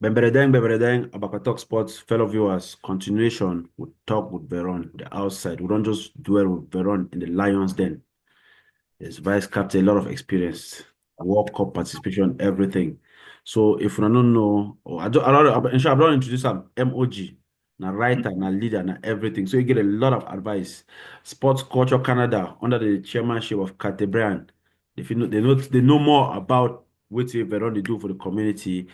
Beberedeng, Abapatok Sports, fellow viewers, continuation. We talk with Veron, the outside. We don't just dwell with Veron in the Lions Den. He's vice captain, a lot of experience, World Cup participation, everything. So if you don't know, or I don't introduce him, MOG, na writer, na leader, na everything. So you get a lot of advice. Sports Culture Canada, under the chairmanship of 𝐏𝐚𝐫𝐭. They know more about what Veron they do for the community,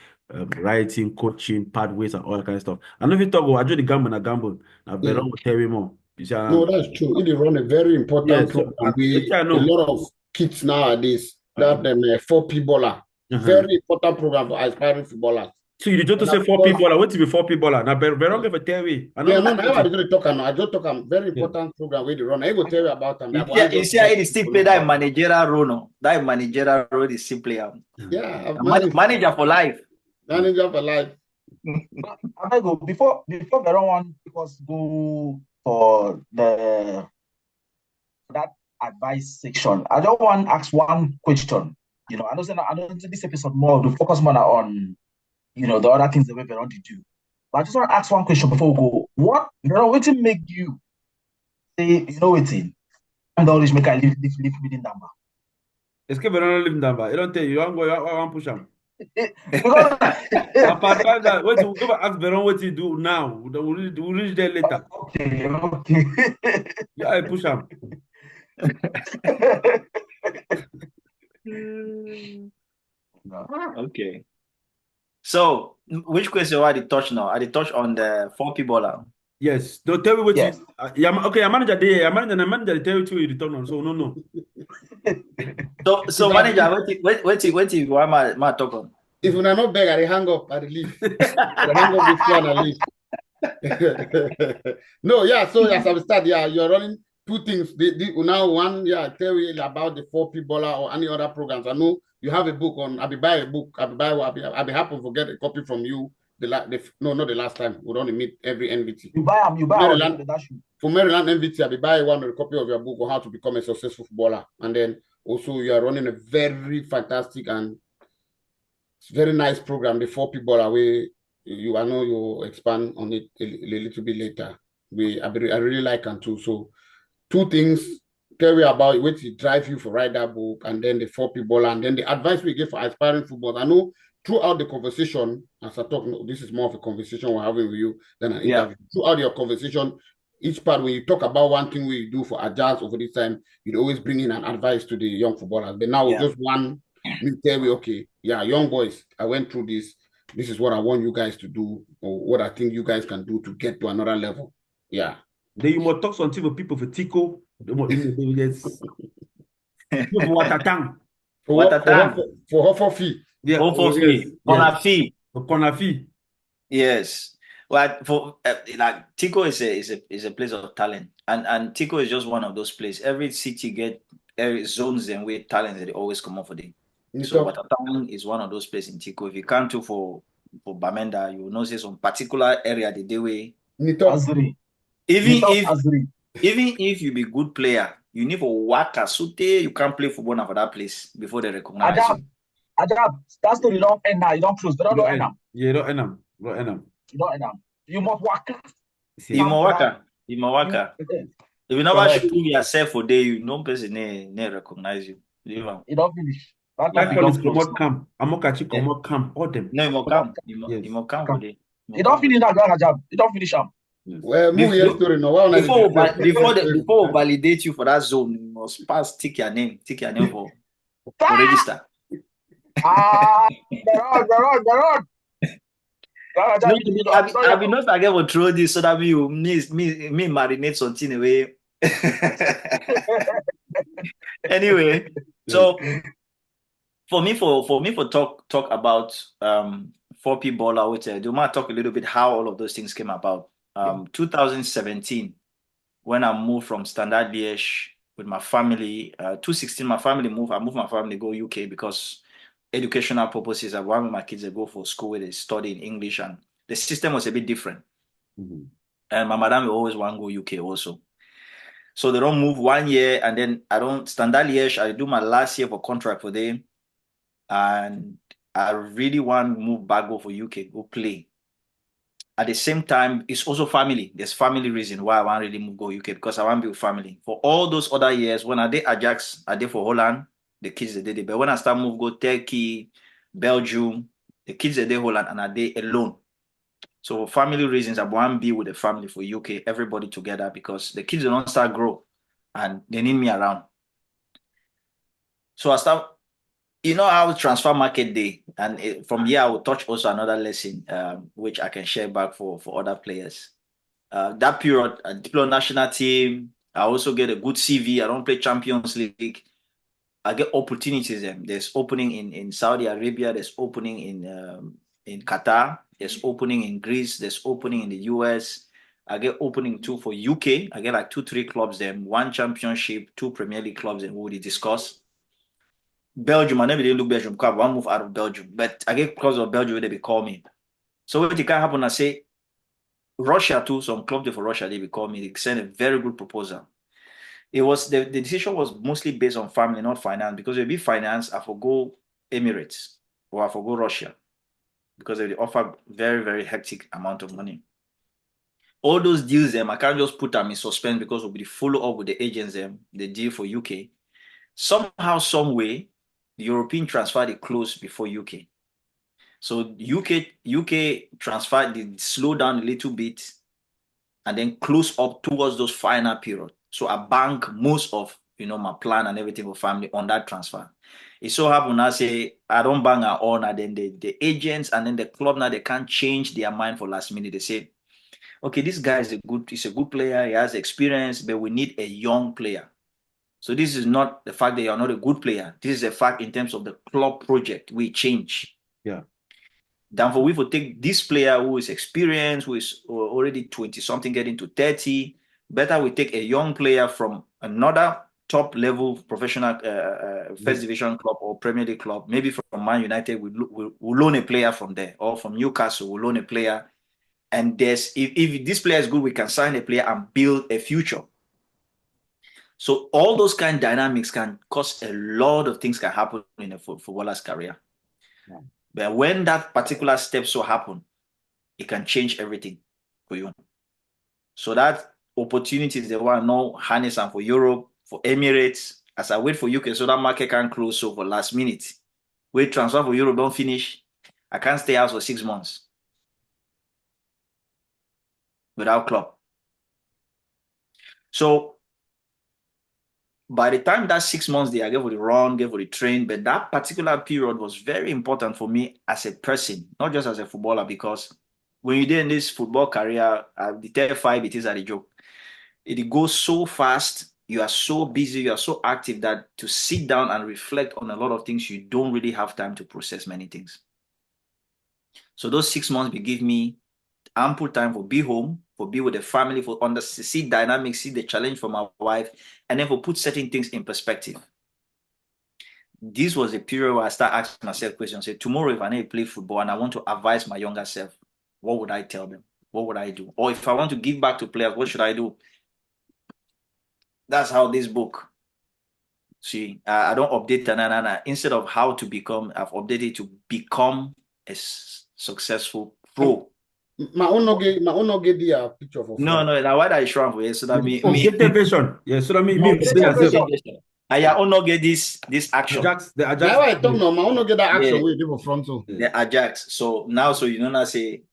writing, coaching, pathways, and all that kind of stuff. And if you talk about the gamble na gamble, now Veron will tell you more. You see, No, that's true. They run a very important yes, so, program. I A know. lot of kids nowadays that them 4P baller. Uh-huh. Very important program for aspiring footballers. So you just to And say four because people. I want to be four people. Now, Veron give a tell me. I yeah, don't no, know now I anything. going to talk. I just talk. Very Yeah. important program where they run. I go tell you about them. You That one see, just he still play that managerial role, no? That managerial role is simply yeah, I've manager for life. manager for life. I go before Veron one because go for that advice section. I don't want to ask one question. You know, I don't think this episode more to focus more on the other things the way Veron did do. But I just want to ask one question before we go. What will make you say, waiting? And always make I leave within number. Est-ce que Veron live number? You don't tell you. You want push him. Because Apart from that, what you go ask Veron what he do now? We'll reach there later. okay. Yeah, I push him. Okay. So, which question are they touch now? Are they touch on the 4P baller? Yes. Don't tell me what Yes. you. Okay, your manager there. Your manager tell you to you return on. So no. So manager, wait. Why am I talking? If you are not beg, I hang up. I leave. I hang up this one and leave. No, yeah. So as I start, yeah, you're running two things. Now one, yeah, tell you about the 4P baller or any other programs. I know you have a book on. I'll be buy a book. I'll be happy to get a copy from you. Not the last time. We don't meet every NVT. You buy Maryland. For Maryland NVT, I'll be buy one a copy of your book on how to become a successful footballer. And then also you are running a very fantastic and very nice program, the 4P baller where I know you expand on it a little bit later. I really like it too. So two things carry about which drive you for write that book, and then the 4P baller, and then the advice we give for aspiring football. I know throughout the conversation, as I talk, this is more of a conversation we're having with you than an interview. Throughout your conversation, each part when you talk about one thing we do for Ajax over this time, you'd always bring in an advice to the young footballers. But now just one, me tell you, okay, yeah, young boys, I went through this. This is what I want you guys to do, or what I think you guys can do to get to another level. Yeah. Then you must talk something with people for 𝐏𝐚𝐫𝐭. For Watatang. For fee. Yeah. For fee. On a fee. On a fee. Yes. Well, for like 𝐏𝐚𝐫 is a place of talent, and 𝐏𝐚𝐫 is just one of those places. Every city get zones and where talent they always come up for them. So Watatang is one of those places in 𝐏𝐴. If you come to for Bamenda, you will know say some particular area the day way. Even if you be good player, you need for work as you can't play football for that place before they recognize you. That story don't end now. You don't close. They don't end up. Yeah, don't end up. You don't end up. You must work. You must work. If you never show yourself for day, you no person ne recognize you. You don't finish. That police come camp. Amokachi come camp. All them. No, you must come. You must come for day. You don't finish that job. You don't finish them. Well, story no. Before we validate you for that zone, you must pass tick your name for register. They're I will not forget to throw this so that me marinate something away. Anyway, so for me for talk about 4P baller, which do want to talk a little bit how all of those things came about. 2017, when I moved from Standard Liège with my family, 2016 my family moved. I moved my family to go UK because educational purposes. I wanted my kids to go for school where they study in English, and the system was a bit different. And my madam will always want to go UK also. So they don't move 1 year, and then I don't Standard Liège. I do my last year for contract for them. and I really want to move back, go for UK, go play. At the same time, it's also family. There's family reason why I want to really move go UK, because I want to be with family. For all those other years, when I did Ajax, I did for Holland, the kids they did it. But when I start move go Turkey, Belgium, the kids they did Holland, and I did alone. So for family reasons, I want to be with the family for UK, everybody together, because the kids don't start grow and they need me around. So I start, you know how transfer market day, and from here I will touch also another lesson which I can share back for other players. That period, deploy national team, I also get a good CV. I don't play Champions League. I get opportunities. There's opening in Saudi Arabia. There's opening in Qatar. There's opening in Greece. There's opening in the US. I get opening too for UK. I get like 2-3 clubs. Them 1 championship, 2 Premier League clubs, and we will discuss. Belgium, I never did look Belgium because I want to move out of Belgium. But I get because of Belgium, they be call me. So what can happen, I say, Russia too, some club for Russia, they be call me. They send a very good proposal. It was the decision was mostly based on family, not finance, because if it be finance, I forgo Emirates or I forgo Russia because they offer very, very hectic amount of money. All those deals, I can't just put them in suspense because we'll be follow up with the agents, the deal for UK. Somehow, some way, the European transfer they closed before UK. So UK transfer did slow down a little bit and then close up towards those final period. So I bank most of my plan and everything for family on that transfer. It so happened I say I don't bang her on, and then the agents and then the club now they can't change their mind for last minute. They say, okay, this guy is a good player, he has experience, but we need a young player. So this is not the fact that you're not a good player. This is a fact in terms of the club project. We change. Yeah. Than for we to take this player who is experienced, who is already 20 something, getting to 30. Better we take a young player from another top level professional first division club or Premier League club, maybe from Man United. We'll loan a player from there, or from Newcastle, we'll loan a player. And if this player is good, we can sign a player and build a future. So all those kind of dynamics can cause a lot of things can happen in a footballer's career. Yeah. But when that particular step so happen, it can change everything for you. So that opportunities they want no harness and for Europe, for Emirates, as I wait for UK, so that market can close so for last minute. Wait, transfer for Europe don't finish. I can't stay out for 6 months without club. So by the time that 6 months there, I gave for the run, gave for the train, but that particular period was very important for me as a person, not just as a footballer, because when you're in this football career, the 35 it is at a joke. It goes so fast, you are so busy, you are so active that to sit down and reflect on a lot of things, you don't really have time to process many things. So those 6 months will give me ample time for be home, for be with the family, for see dynamics, see the challenge for my wife, and then for put certain things in perspective. This was a period where I start asking myself questions. Say, tomorrow if I need to play football and I want to advise my younger self, what would I tell them? What would I do? Or if I want to give back to players, what should I do? That's how this book. See, I don't update and instead of how to become, I've updated to become a successful pro. My own no get the picture for. No, now why I shrunk for so that me version. Yeah, so that me I only get this action. Ajax, the Ajax. Now I talk no, my own no get that action we do for front too. The Ajax. So now, so you know now say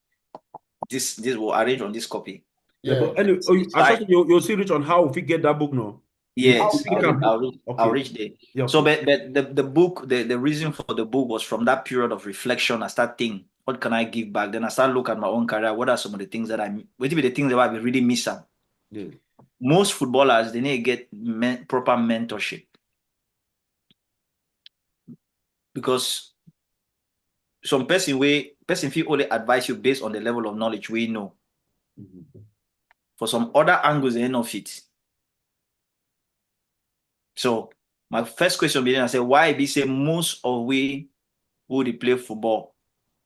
this will arrange on this copy. Yeah, but anyway, I thought you'll see rich on how we get that book now. Yes, I'll reach there. Yeah. So, but the book, the reason for the book was from that period of reflection. I start thinking, what can I give back? Then I start looking at my own career. What are some of the things that what will be the things that I will really miss out? Yeah. Most footballers, they need to get proper mentorship. Because some person feel only advise you based on the level of knowledge we know. Mm-hmm. For some other angles, they don't fit. So my first question being, I say, why be say most of we who play football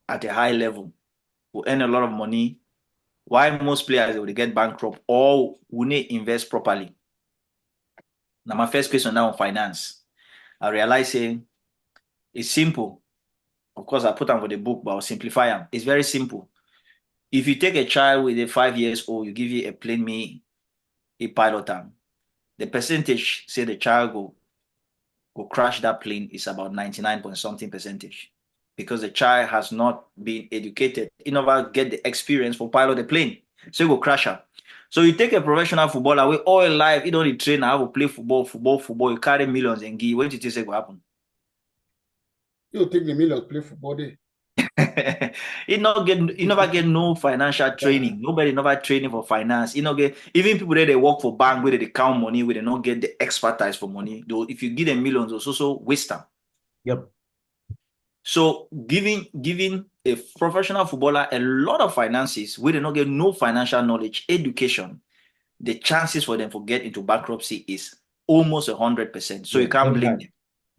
at a high level, who earn a lot of money, why most players will get bankrupt or will they invest properly? Now my first question now on finance. I realize saying It's simple. Of course, I put them for the book, but I'll simplify them. It's very simple. If you take a child with a 5 years old, you give you a plane me, a pilot them, the percentage say the child go crash that plane is about 99 point something percentage, because the child has not been educated. He never get the experience for pilot the plane, so he go crash her. So you take a professional footballer with all life, he don't train how to play football. You carry millions and give. What do you think say go happen? You take the millions play football there. He never get no financial training. Nobody never training for finance. You know, get even people that they work for bank where they count money, where they not get the expertise for money. Though if you give them millions, it's also waste them. Yep. So giving a professional footballer a lot of finances where they not get no financial knowledge, education, the chances for them to get into bankruptcy is almost 100%. So you can't blame them.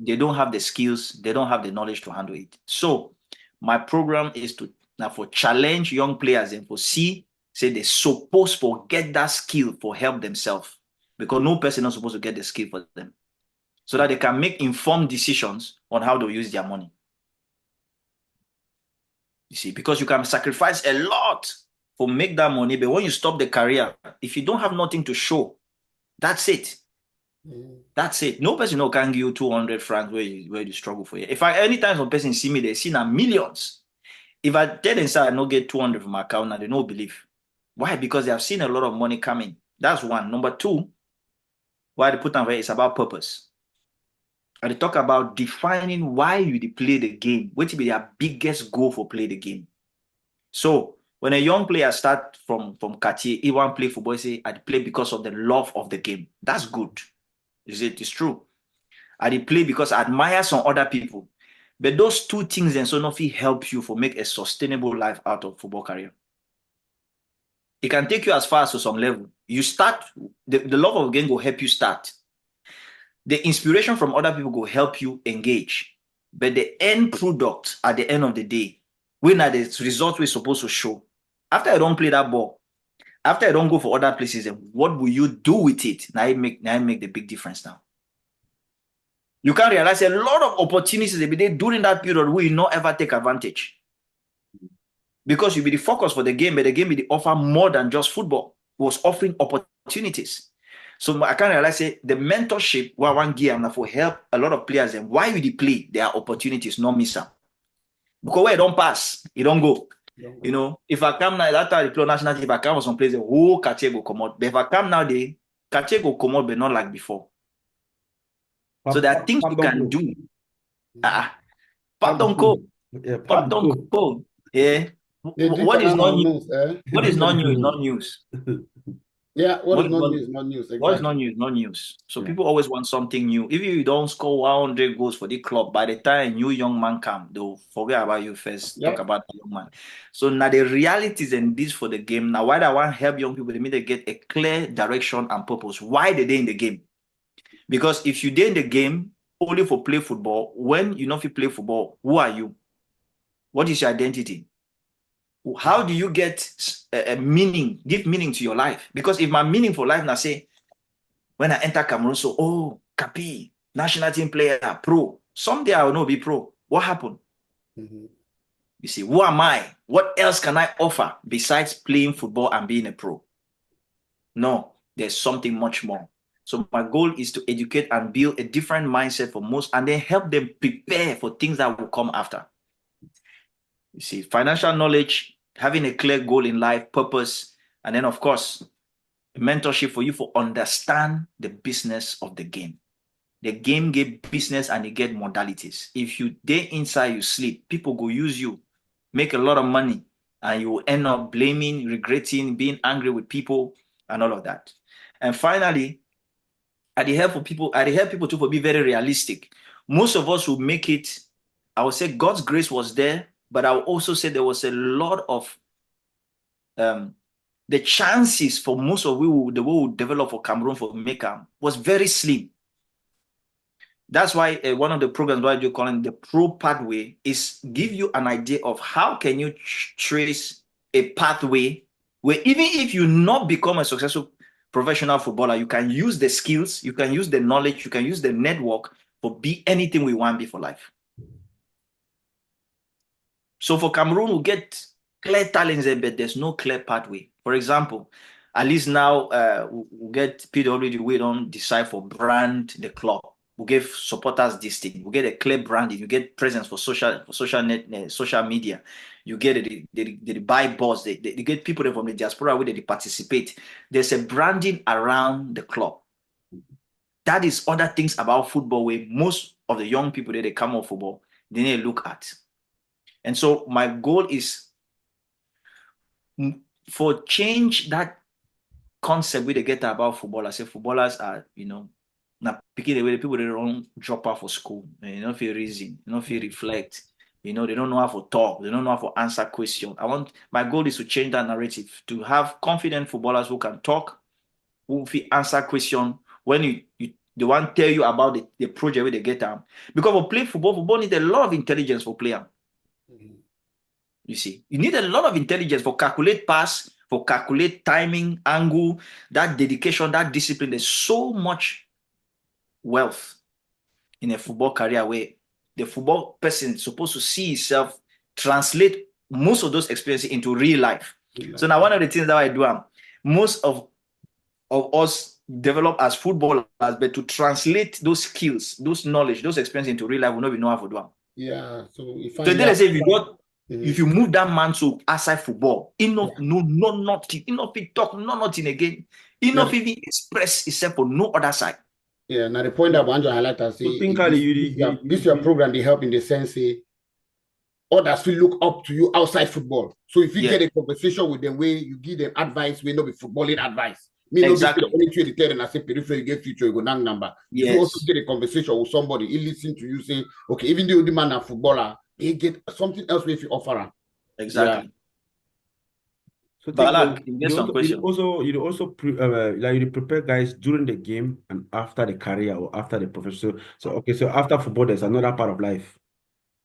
They don't have the skills, they don't have the knowledge to handle it. So my program is to now for challenge young players and for say they're supposed to get that skill for help themselves, because no person is supposed to get the skill for them, so that they can make informed decisions on how to use their money. You see, because you can sacrifice a lot for make that money, but when you stop the career, if you don't have nothing to show, that's it. That's it. No person can give you 200 francs where you struggle for it. If anytime some person see me, they see now millions. If I tell them say I don't get 200 from my account, now they don't believe. Why? Because they have seen a lot of money coming. That's one. Number two, why they put on there is about purpose. And they talk about defining why you play the game. What will be their biggest goal for play the game? So when a young player start from Cartier, he want to play football, he say I play because of the love of the game. That's good. It's true. I play because I admire some other people. But those two things and so nothing help you for make a sustainable life out of football career. It can take you as far as to some level. You start, the love of the game will help you start. The inspiration from other people will help you engage. But the end product at the end of the day, when are the results we're supposed to show? After I don't play that ball, after I don't go for other places, and what will you do with it? Now I make the big difference now. You can realize a lot of opportunities every day during that period will not ever take advantage. Because you be the focus for the game, but the game will offer more than just football. It was offering opportunities. So I can realize the mentorship where one gear and for help a lot of players and why we play, there are opportunities, not miss them. Because where it don't pass, it don't go. You know, if I come now, that time I play national team, if I come for some place, the whole Cartier will come out. But if I come now, the Cartier will come out, but not like before. So there are things you can do. Pardon, _. Yeah. What is not news? What is not news? Not news. Yeah, what is not news? Not news. Exactly. What is not news? Not news. So people always want something new. If you don't score 100 goals for the club, by the time a new young man come, they'll forget about you first. Talk about the young man. So now the realities and this for the game. Now, why do I want to help young people? They mean they get a clear direction and purpose. Why they in the game? Because if you in the game only for play football, when you know if you play football, who are you? What is your identity? How do you get a meaning, give meaning to your life? Because if my meaning for life now say, when I enter Cameroon, so, oh, Capi, national team player, pro. Someday I will not be pro. What happened? You see, who am I? What else can I offer besides playing football and being a pro? No, there's something much more. So my goal is to educate and build a different mindset for most, and then help them prepare for things that will come after. You see, financial knowledge, having a clear goal in life, purpose, and then, of course, mentorship for you to understand the business of the game. The game get business and they get modalities. If you day inside, you sleep, people go use you, make a lot of money, and you will end up blaming, regretting, being angry with people, and all of that. And finally, I help people to be very realistic. Most of us will make it. I would say God's grace was there, but I will also say there was a lot of the chances for most of the way we develop for Cameroon for Mecca was very slim. That's why one of the programs why you call it the pro pathway is give you an idea of how can you trace a pathway where even if you not become a successful professional footballer, you can use the skills, you can use the knowledge, you can use the network for be anything we want to be for life. So for Cameroon, we get clear talents there, but there's no clear pathway. For example, at least now we get PWD, we don't decide for brand the club. We give supporters this thing. We get a clear branding. You get presence for social media. You get they buy balls. They get people from the diaspora where they participate. There's a branding around the club. That is other things about football where most of the young people that they come off football, they need to look at. And so my goal is for change that concept we they get about footballers. Say footballers are, now picking the way the people they don't drop out for school. You don't feel reason, you don't feel reflect. They don't know how to talk, they don't know how to answer questions. My goal is to change that narrative, to have confident footballers who can talk, who will answer questions when they want to tell you about the project where they get them. Because for playing football needs a lot of intelligence for player. You see, you need a lot of intelligence for calculate pass, for calculate timing, angle, that dedication, that discipline. There's so much wealth in a football career where the football person is supposed to see himself translate most of those experiences into real life. So now one of the things that I do, most of us develop as footballers, but to translate those skills, those knowledge, those experiences into real life, we know how to do them. Yeah. So if you move that man to outside football, no nothing, talk, nothing again, even express itself for no other side. Yeah, now the point that I want to highlight is this your program, they help in the sense others will look up to you outside football. So if you get a conversation with them where you give them advice, we not be footballing advice. Exactly. Only the tell and I say peripheral, you get future, you go down number. Yes. You also get a conversation with somebody, he listen to you say, okay, even though the man a footballer, he get something else if you offer him. Exactly. Yeah. So Balak, you prepare guys during the game and after the career or after the professional. So after football, there's another part of life.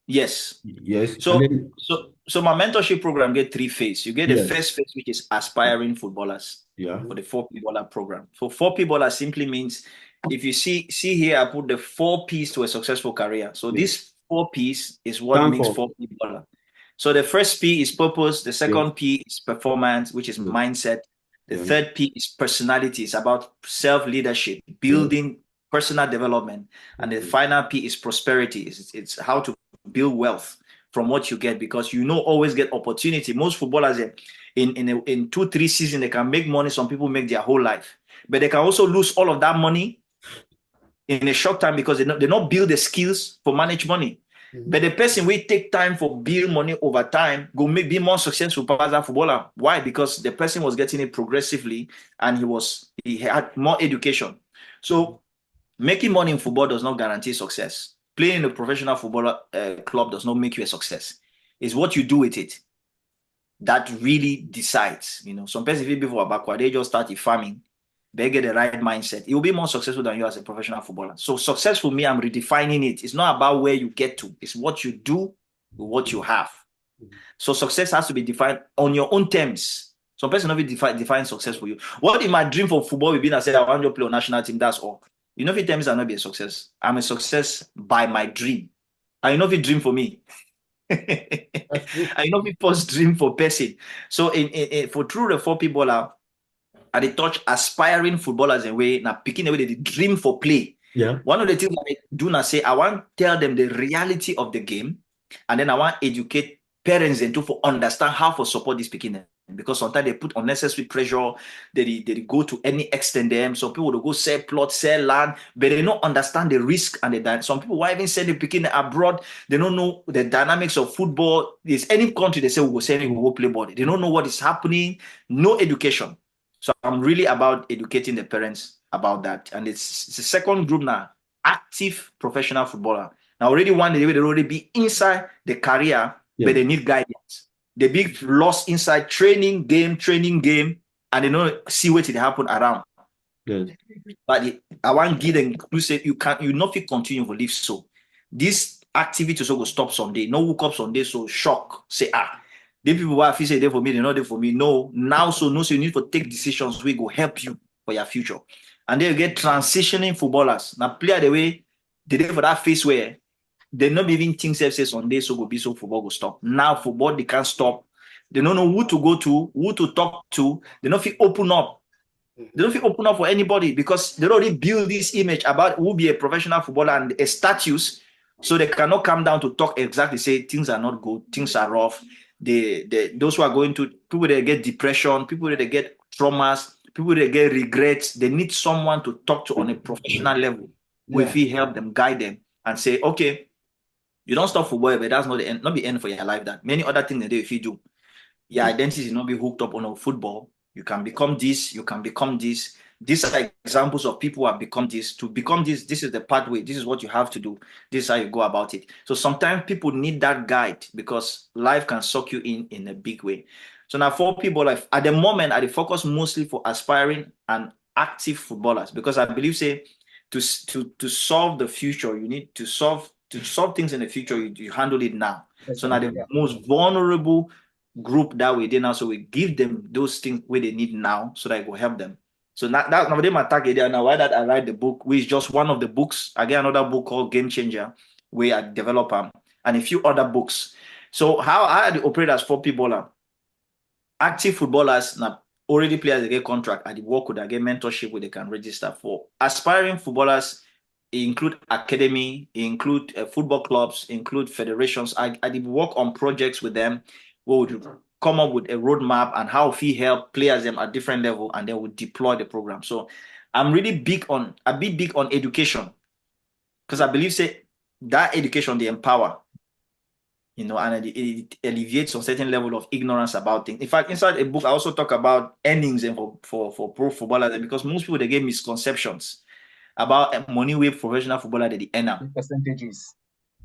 Yes. Yes. So my mentorship program get 3 phases. You get the first phase, which is aspiring footballers. Yeah. For the 4P baller program. So 4P baller simply means, if you see here, I put the 4 P's to a successful career. So this 4 P's is what makes 4P baller. So the first P is purpose. The second P is performance, which is mindset. The third P is personality. It's about self-leadership, building personal development. And the final P is prosperity. It's how to build wealth from what you get, because always get opportunity. Most footballers in 2-3 seasons, they can make money. Some people make their whole life, but they can also lose all of that money in a short time because they not build the skills for manage money. But the person will take time for build money over time, be more successful as a footballer. Why? Because the person was getting it progressively and he had more education. So making money in football does not guarantee success. Playing in a professional football club does not make you a success. It's what you do with it that really decides. Some person before backward, they just start farming. They get the right mindset. It will be more successful than you as a professional footballer. So success for me, I'm redefining it. It's not about where you get to. It's what you do with what you have. So success has to be defined on your own terms. Some person will define success for you. What if my dream for football will be, I say, I want to play on national team, that's all. If it terms are not be a success. I'm a success by my dream. I know if it dream for me. I know if it first dream for person. So for through the 4P baller, I they touch aspiring footballers in way now picking away the dream for play. Yeah. One of the things I do not say, I want to tell them the reality of the game, and then I want to educate parents and to understand how to support this picking them. Because sometimes they put unnecessary pressure, they go to any extent them. Some people will go sell plot, sell land, but they don't understand the risk and the some people why even send the picking abroad, they don't know the dynamics of football. There's any country they say we will send it, we will play ball. They don't know what is happening, no education. So I'm really about educating the parents about that. And it's the second group now, active professional footballer. Now already one day they already be inside the career, but they need guidance. They be lost inside training game, and they don't see what it happen around. Yes. But I want to give them inclusive. You not continue to live so. This activity also will stop someday. No woke up Sunday, so shock. Say the people who are say there for me, they're not there for me. No, now so you need to take decisions we go help you for your future. And then you get transitioning footballers. Now play the way they did for that phase where they not even think says on day so go be so football go stop. Now football they can't stop. They don't know who to go to, who to talk to. They don't feel open up. They don't feel open up for anybody because they already build this image about who be a professional footballer and a status, so they cannot come down to talk exactly, say things are not good, things are rough. Those who are going to, people that get depression, people that get traumas, people that get regrets, they need someone to talk to on a professional level. If he help them, guide them, and say, okay, you don't stop football, but that's not the end, not the end for your life. That many other things that if you do, your identity is not be hooked up on a football. You can become this, you can become this. These are examples of people who have become this. To become this, this is the pathway. This is what you have to do. This is how you go about it. So sometimes people need that guide because life can suck you in a big way. So now for people, like at the moment, I focus mostly for aspiring and active footballers because I believe, say, to solve the future, you need to solve things in the future. You handle it now. So now the most vulnerable group that we did now, so we give them those things where they need now, so that it will help them. So that's now my target. Now why that I write the book, which is just one of the books. I get another book called Game Changer, where I develop and a few other books. So how I operate as 4P baller, active footballers now already players they get contract. I work with, I get mentorship where they can register for. Aspiring footballers include academy, include football clubs, include federations. I work on projects with them. We would come up with a roadmap and how we help players them at different level, and they would deploy the program. So I'm really big on education because I believe say that education they empower, and it alleviates a certain level of ignorance about things. In fact, inside a book I also talk about earnings for pro footballers, because most people they get misconceptions about money with professional footballer that they earn.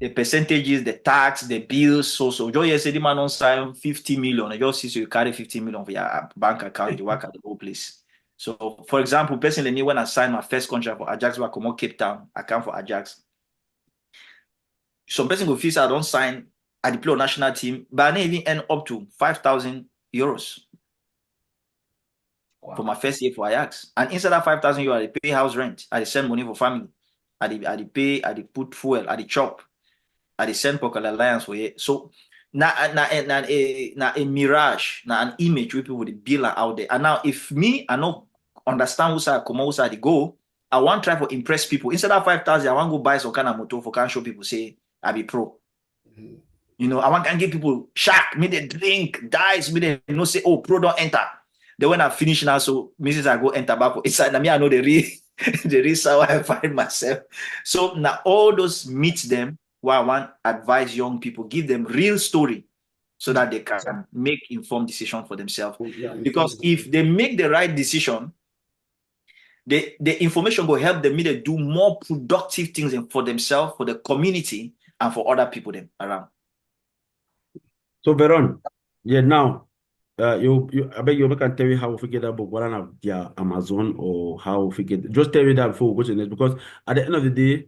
The percentages, the tax, the bills, so just yesterday the man on sign 50 million. I just see so you carry 50 million for your bank account, you work at the whole place. So for example, personally, when I signed my first contract for Ajax, I come out Cape Town, I come for Ajax. Some person go feel I don't sign at the play national team, but I didn't even earn up to 5,000 euros. Wow. For my first year for Ajax. And inside that 5,000 euros, I pay house rent, I send money for family, I pay, I put fuel, I chop, I send Pocal Alliance for it. So now a mirage, now an image where people would build out there. And now if me, I don't understand who's I come, who's I go, I want to try to impress people. Instead of 5,000, I want to go buy some kind of motor for can show people say I be pro. I want to give people shark, me they drink, dice, me they say, oh, pro don't enter. Then when I finish now, so Mrs. I go enter back inside. Now me, I know the real how I find myself. So now all those meet them. Why I want advise young people, give them real story so that they can make informed decision for themselves. Because if they make the right decision, the information will help them to do more productive things for themselves, for the community, and for other people them around. So Veron, now I bet you can tell me how we get that book, whether on Amazon or how we get. Just tell me that before we go to the next, because at the end of the day,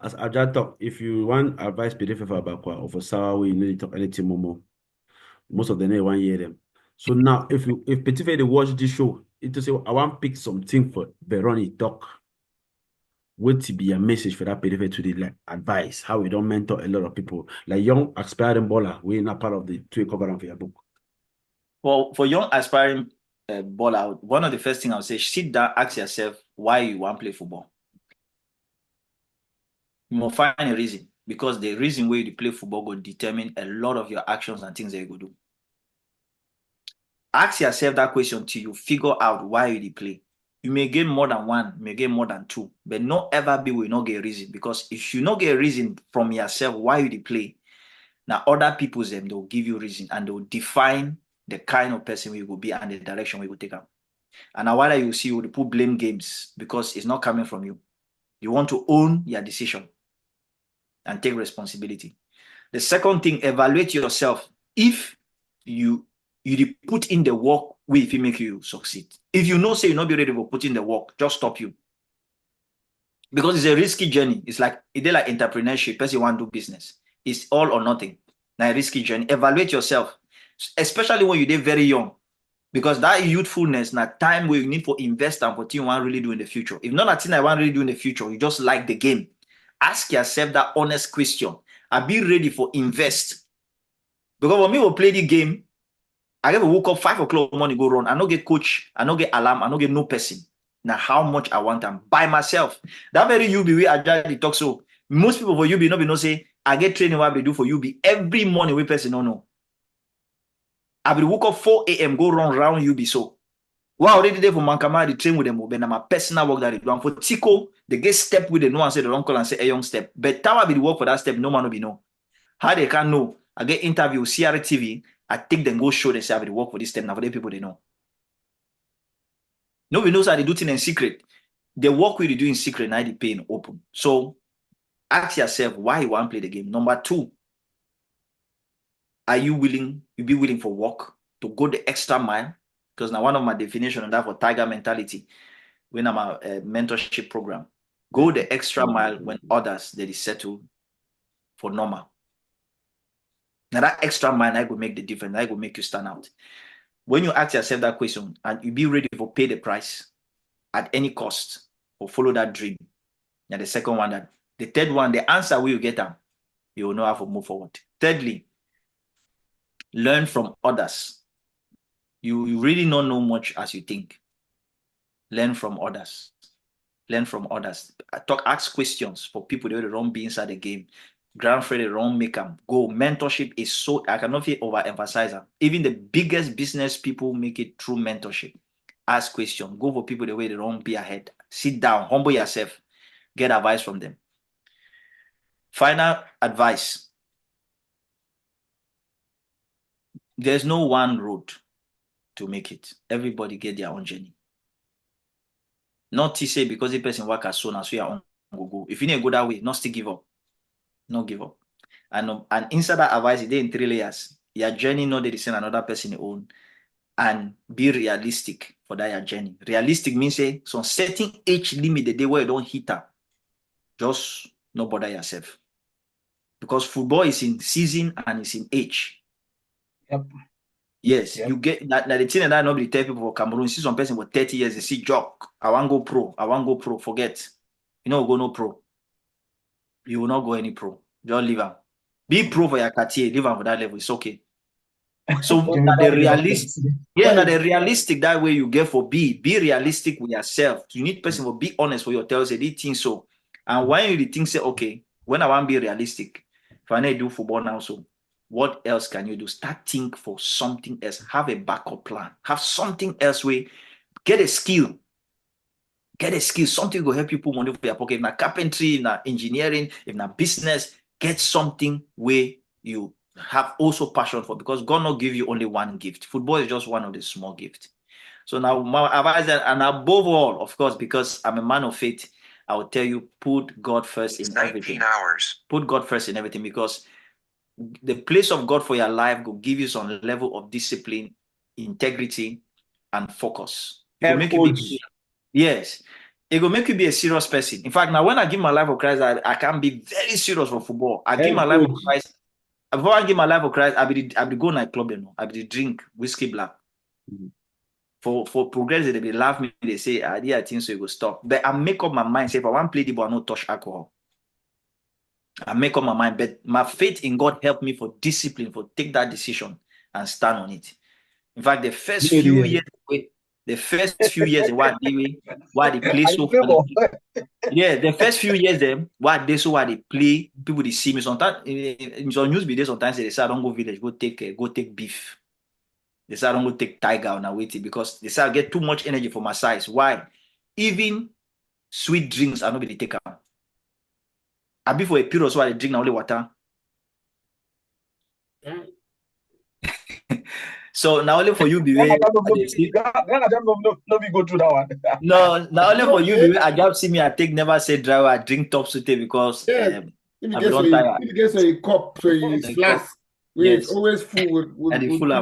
as Aja talk, if you want advice PDF for Abakwa or for Sawa, you need to talk anything more. Most of the day 1 year them. So now if Petife they watch this show, it to say I want to pick something for Veroni talk. What to be a message for that Petife to the advice, how we don't mentor a lot of people. Like young aspiring baller, we're not part of the 2 cover for your book. Well, for young aspiring baller, one of the first things I would say, sit down, ask yourself why you want to play football. You must find a reason, because the reason where you play football will determine a lot of your actions and things that you go do. Ask yourself that question till you figure out why you play. You may get more than one, you may get more than two, but not ever be will not get a reason. Because if you not get a reason from yourself why you play, now other people them they'll give you reason and they'll define the kind of person you will be and the direction we will take up. And now while you see you will put blame games because it's not coming from you. You want to own your decision and take responsibility. The second thing, evaluate yourself. If you put in the work, if it make you succeed. If you know say you're not be ready to put in the work, just stop you. Because it's a risky journey. It's like entrepreneurship. Person want to do business. It's all or nothing. Now a risky journey. Evaluate yourself, especially when you're very young. Because that youthfulness, now time where you need to invest and what you want really do in the future. If not a thing I want really do in the future, you just like the game. Ask yourself that honest question. I be ready for invest. Because when me will play the game, I ever woke up 5 o'clock morning, go run. I no get coach, I no get alarm, I no get no person. Now how much I want them by myself. That very UB we I just talk so. Most people for UB no be no say I get training what I do for UB every morning. We person no. I will woke up 4 a.m. go run around UB so. Wow, already there for Mankama, the train with them, but my personal work that they do. And for Tico, they get step with the no one say the wrong call and say a young step. But that will be the work for that step, no man will be know. How they can know? I get interview CRTV, I take them go show they say I will work for this step. Now for the people they know. Nobody knows how they do things in secret. The work we do in secret, now they pay in open. So ask yourself why you want to play the game. Number 2, are you willing? You be willing for work to go the extra mile? Because now one of my definition on that for tiger mentality, when I'm a mentorship program, go the extra mile when others they settle for normal. Now that extra mile, I will make the difference. I will make you stand out. When you ask yourself that question and you be ready for pay the price at any cost or follow that dream. Now the second one, the third one, the answer will you get them, you will know how to move forward. Thirdly, learn from others. You really don't know much as you think. Learn from others. Learn from others. Ask questions for people that don't be inside the game. Grandfather, they don't make them go. Mentorship is so, I cannot overemphasize that. Even the biggest business people make it through mentorship. Ask questions. Go for people the way they don't be ahead. Sit down, humble yourself, get advice from them. Final advice. There's no one road to make it. Everybody get their own journey. Not to say because the person work as soon as we are on go. If you need to go that way, not still give up. Not give up. And inside that advice, it in 3 layers. Your journey not the same another person own. And be realistic for that your journey. Realistic means say some setting age limit the day where you don't hit her. Just not bother yourself. Because football is in season and it's in age. Yep. Yes, you get that the thing that I nobody tell people for Cameroon. See some person for 30 years, they see jock. I want go pro. I want go pro. Forget. You know, go no pro. You will not go any pro. Just leave them. Be pro for your Cartier. Leave them for that level. It's okay. So the realistic that way you get for be realistic with yourself. You need person to be honest for your tell say they think so. And when you think say okay, when I want to be realistic, if I need to do football now, so what else can you do? Start think for something else. Have a backup plan. Have something else where get a skill. Get a skill. Something will help you put money for your pocket. If not carpentry, if not engineering, if not business, get something where you have also passion for, because God not give you only one gift. Football is just one of the small gifts. So now my advice, and above all, of course, because I'm a man of faith, I will tell you, put God first in everything. Put God first in everything, because the place of God for your life will give you some level of discipline, integrity, and focus. It will make you be, yes, it will make you be a serious person. In fact, now when I give my life for Christ, I can be very serious for football. I give my life for Christ. Before I give my life for Christ, I be go nightclub, you know. I be drink whiskey black. For progress, they be laugh me. They say, I think so. You go stop. But I make up my mind. Say, if I want to play the ball, I not touch alcohol. I make up my mind, but my faith in God helped me for discipline, for take that decision and stand on it. In fact, the first few years, what they play so far. Yeah, the first few years, them what they play, people they see me sometimes in some news videos. Sometimes they say I don't go village, go take beef. They say I don't go take tiger on a waiting because they say I get too much energy for my size. Why? Even sweet drinks are not be taken. I be for a period so I drink only water. So now only for you be way. Let me go through that one. No, now only for you be I just see me. I take never say dry. I drink top sute because if you get a cup, so it's flask. It's always full with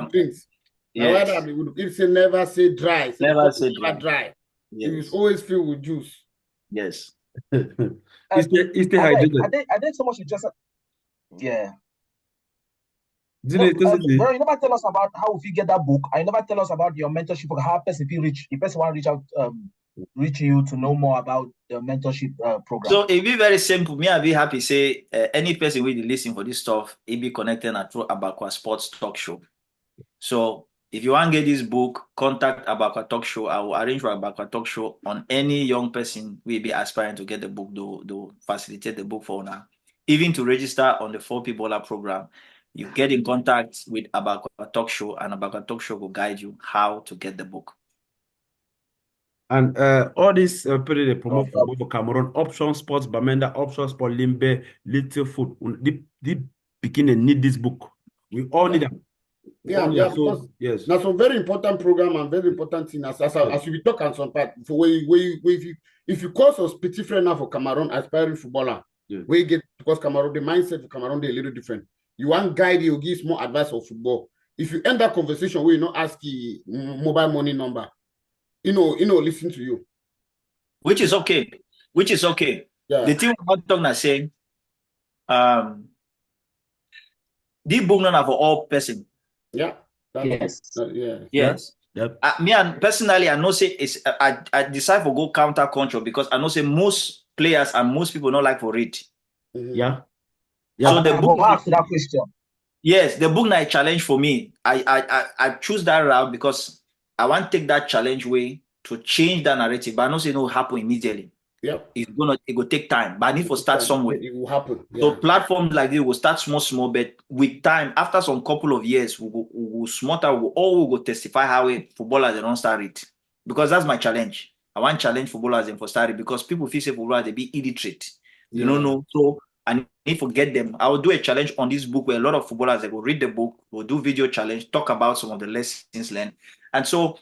drinks. Yes. It's never say dry. So never say dry. Yes. It's always filled with juice. Yes. It's the hydrated. I did so much just yeah. You never tell us about how if you get that book. I never tell us about your mentorship book, how person feel reach. If person want to reach out reach you to know more about the mentorship program? So it be very simple. Me, I'll be happy say any person will listen for this stuff, it be connected through 𝐴𝐵AKWA Sports Talk Show. So if you want to get this book, contact 𝐴𝐵AKWA Talk Show. I will arrange for 𝐴𝐵AKWA Talk Show on any young person will be aspiring to get the book, do facilitate the book for now. Even to register on the 4P Baller program, you get in contact with 𝐴𝐵AKWA Talk Show, and 𝐴𝐵AKWA Talk Show will guide you how to get the book. And all this period they promote football for Cameroon, option sports, Bamenda, option sport, Limbe, little foot. The beginning need this book. We all need them. So, yes. That's a very important program and very important thing as we talk on some part. So if you call a specific friend now for Cameroon aspiring footballer, we get because Cameroon, the mindset of Cameroon they a little different. You want guide, you give more advice of football. If you end that conversation where you not ask the mobile money number, listen to you. Which is okay. Yeah. The thing about talking is saying, this book not for all person. Yeah. Yes. Yep. Me and personally, I know say I decide for go counter control because I know say most players and most people don't like for read. Yeah. So the book answer that question. Yes, the book not a challenge for me. I choose that route because I want to take that challenge way to change that narrative, but I know say it will happen immediately. Yeah, it will take time, but I need to start somewhere. It will happen. Yeah. So platforms like this will start small, but with time, after some couple of years, we'll smarter. We will go testify how footballers they don't start it, because that's my challenge. I want to challenge footballers and for starting because people feel say footballers they be illiterate. You don't know, so I need to get them. I will do a challenge on this book where a lot of footballers they will read the book, will do video challenge, talk about some of the lessons learned, and so.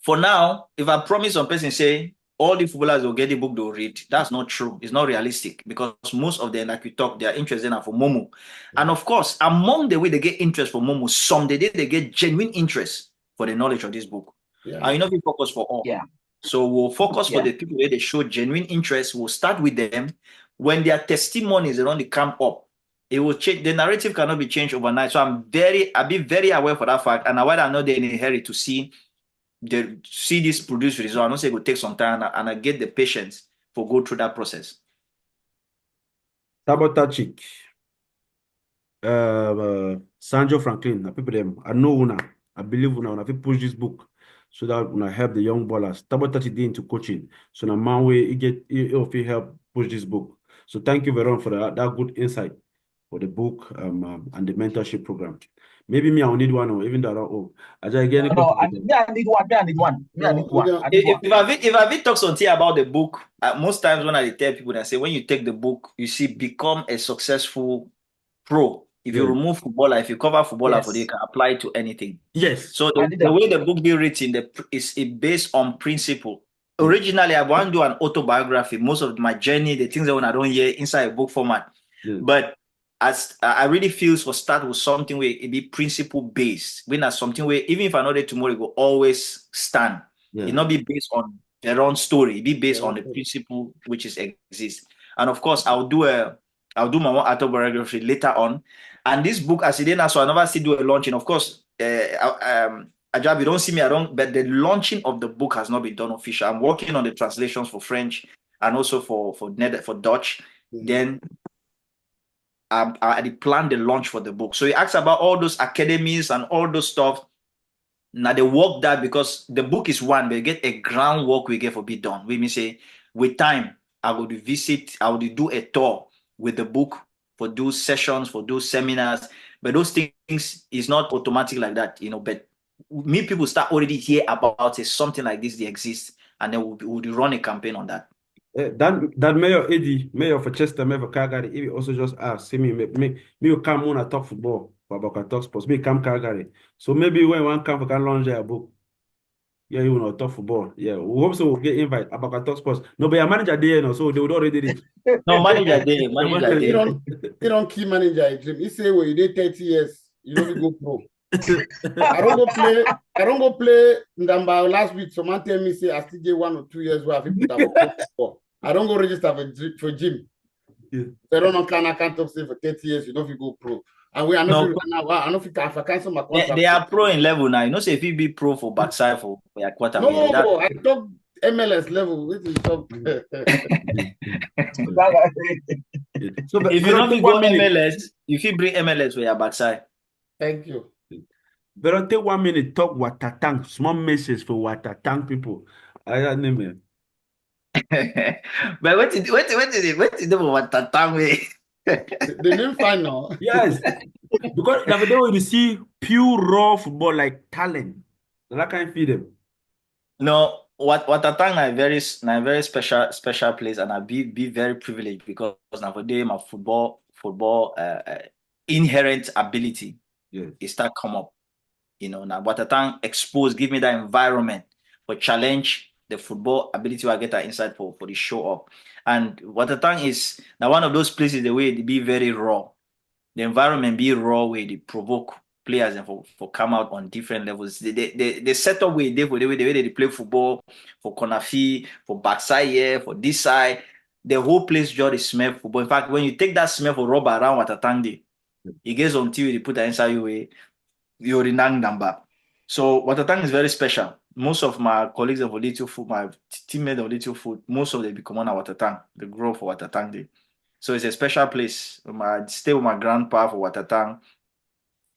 For now, if I promise some person say all the footballers will get the book they'll read, that's not true. It's not realistic because most of them, like we talked, they are interested in for Momo. And of course, among the way they get interest for Momo, some they get genuine interest for the knowledge of this book. Yeah. And we focus for all. Yeah. So we'll focus for the people where they show genuine interest. We'll start with them. When their testimonies around the come up, it will change. The narrative cannot be changed overnight. So I'll be very aware for that fact. And while I know they're in a hurry to see this produce result, I know say it will take some time, and I get the patience for go through that process. Sabotage, Sanjo Franklin, people them. I know una, I believe una if you push this book so that una help the young ballers. Sabotage it into coaching. So now man way it help push this book. So thank you very much for that good insight for the book and the mentorship program. Maybe me, I will need one, or even that. I just get it. No, I need one. If I talk something about the book, most times when I tell people, I say, when you take the book, you see, become a successful pro. If you remove footballer, if you cover footballer for you can apply it to anything. Yes. So the way the book be written, is based on principle. Originally, I want to do an autobiography. Most of my journey, the things that when I don't hear inside a book format, but as I really feel for start with something where it be principle based. When that's something where even if I know that tomorrow it will always stand. It not be based on their own story. It be based on the principle which exists. And of course, I'll do my own autobiography later on. And this book, as it is, so I never still do a launching. Of course, Ajab, you don't see me. But the launching of the book has not been done official. I'm working on the translations for French and also for Dutch. Then. I plan the launch for the book. So he asks about all those academies and all those stuff. Now they work that because the book is one, but you get a groundwork we get for be done. We may say with time, I will do a tour with the book for those sessions, for those seminars. But those things is not automatic like that, but me people start already hear about it, something like this, they exist, and then we'll run a campaign on that. That mayor for Chester, mayor for Calgary, he also just asked, see me will come on and talk football for 𝐴𝐵AKWA Talk Sports. Me come Calgary. So maybe when one come, we can launch a book. Yeah, you will not talk football. Yeah, we hope so we'll get invite 𝐴𝐵AKWA Talk Sports. No, but your manager there, so they would already did it. No, manager there. You don't key manager a dream. He say, well, you did 30 years, you don't go pro. I don't go play Ndamba last week. Someone tell me say I still get 1 or 2 years where I put up I don't go register for gym. Yeah. So I don't know I can't talk say for 30 years, you know if you go pro. And we are not I don't think if I cancel my contract. They are pro in level now. Say if you be pro for backside for a quarter. No, I talk MLS level, which is top. So, If you Veron, don't take go 1 minute. MLS, if you bring MLS for your backside. Thank you. Veron, take 1 minute. Talk Watatang. Small message for Watatang people. I name it. But what did they want Tatang way? The name fine now. Yes, because the day when you see pure raw football like talent, that can feed them. No, what Tatang na very special place, and I be very privileged because now for them my football inherent ability Yes. it start come up. You know, now Watatang expose, give me that environment for challenge the football ability I get inside for the show up. And Watatang is now one of those places the way they be very raw. The environment be raw way they provoke players and for come out on different levels. The setup way they for the way they play football for Konafi, for backside here, for this side, the whole place just smell football. In fact, when you take that smell for rubber around Watatang, it gets until you put that inside your way. Your Renang number. So Watatang is very special. Most of my colleagues of Little Foot, my teammates of Little Foot, most of them become on Watatang. They grow for Watatang Day. So it's a special place. I stay with my grandpa for Watatang.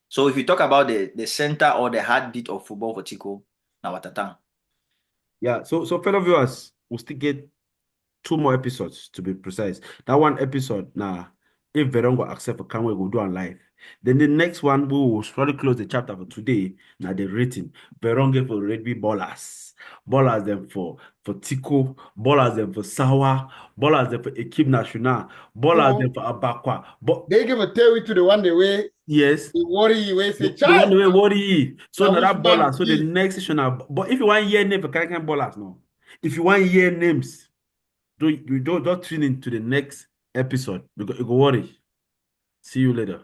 So if you talk about the center or the heartbeat of football for Tico, now Watatang. Yeah, so fellow viewers, we'll still get 2 more episodes to be precise. That one episode, now, if Veron will accept for Canway, we'll do on live. Then the next one, we will slowly close the chapter for today. Now the rating. Veron gave for rugby ballers. Ballers them for Tico, ballers them for Sawa, ballers them for Equipe Nationale, ballers them for Abakwa. But they give a tell to the one the way. Yes. The worry way say the one the way worry. So Now that which baller. man So the is? next session, but if you want hear name for can ballers, no. If you want hear names, don't tune in to the next episode because you go worry. See you later.